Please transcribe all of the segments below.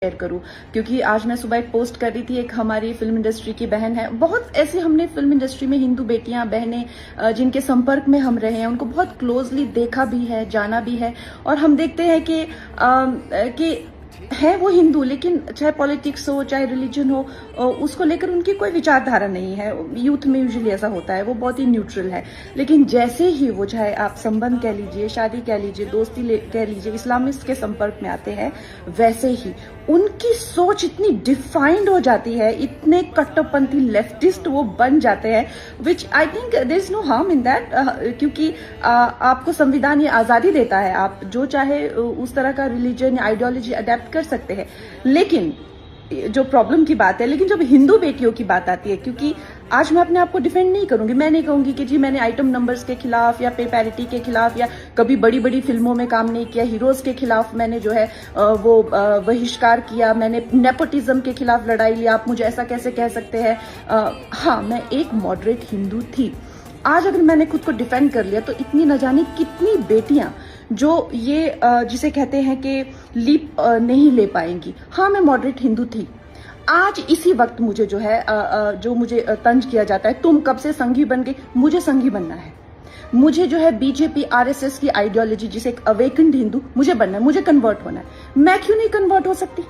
Share करूं, क्योंकि आज मैं सुबह एक पोस्ट कर रही थी। एक हमारी फिल्म इंडस्ट्री की बहन है, बहुत ऐसे हमने फिल्म इंडस्ट्री में हिंदू बेटियां बहनें जिनके संपर्क में हम रहे हैं, उनको बहुत क्लोजली देखा भी है, जाना भी है। और हम देखते हैं कि है वो हिंदू, लेकिन चाहे पॉलिटिक्स हो चाहे रिलीजन हो, उसको लेकर उनकी कोई विचारधारा नहीं है। यूथ में यूजुअली ऐसा होता है, वो बहुत ही न्यूट्रल है। लेकिन जैसे ही वो, चाहे आप संबंध कह लीजिए, शादी कह लीजिए, दोस्ती कह लीजिए, इस्लामिस्ट के संपर्क में आते हैं, वैसे ही उनकी सोच इतनी डिफाइंड हो जाती है, इतने कट्टरपंथी लेफ्टिस्ट वो बन जाते हैं, which I think there is no harm in that, क्योंकि आपको संविधान ये आजादी देता है, आप जो चाहे उस तरह का रिलीजन या आइडियोलॉजी अडेप्ट कर सकते हैं। लेकिन जो प्रॉब्लम की बात है, लेकिन जब हिंदू बेटियों की बात आती है, क्योंकि आज मैं अपने आप को डिफेंड नहीं करूंगी, मैं नहीं कहूंगी कि जी मैंने आइटम नंबर्स के खिलाफ या पे पैरिटी के खिलाफ या कभी बड़ी बड़ी फिल्मों में काम नहीं किया, हीरोज के खिलाफ मैंने जो है वो बहिष्कार किया, मैंने नेपोटिज्म के खिलाफ लड़ाई लिया, आप मुझे ऐसा कैसे कह सकते हैं। हाँ, मैं एक मॉडरेट हिंदू थी। आज अगर मैंने खुद को डिफेंड कर लिया तो इतनी न जाने कितनी बेटियां जो ये जिसे कहते हैं कि लीप नहीं ले पाएंगी। हाँ, मैं मॉडरेट हिंदू थी। आज इसी वक्त मुझे जो है जो मुझे तंज किया जाता है, तुम कब से संघी बन गई, मुझे संघी बनना है। मुझे जो है बीजेपी आरएसएस की आइडियोलॉजी, जिसे एक अवेकन्ड हिंदू, मुझे बनना है, मुझे कन्वर्ट होना है। मैं क्यों नहीं कन्वर्ट हो सकती?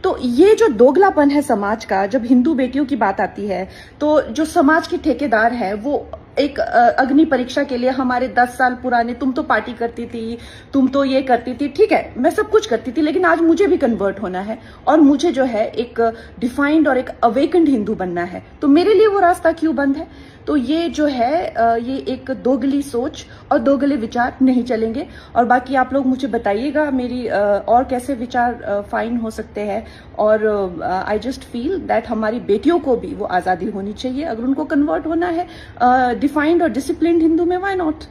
तो ये जो दोगलापन है समाज का, जब हिंदू बेटियों की बात आती है, तो जो समाज के ठेकेदार है वो एक अग्नि परीक्षा के लिए हमारे 10 साल पुराने, तुम तो पार्टी करती थी, तुम तो ये करती थी, ठीक है मैं सब कुछ करती थी, लेकिन आज मुझे भी कन्वर्ट होना है और मुझे जो है एक डिफाइंड और एक अवेकन्ड हिंदू बनना है। तो मेरे लिए वो रास्ता क्यों बंद है? तो ये जो है ये एक दोगली सोच और दोगले विचार नहीं चलेंगे। और बाकी आप लोग मुझे बताइएगा मेरी और कैसे विचार फाइन हो सकते हैं। और आई जस्ट फील दैट हमारी बेटियों को भी वो आज़ादी होनी चाहिए। अगर उनको कन्वर्ट होना है डिफाइंड और डिसिप्लिन्ड हिंदू में, व्हाई नॉट।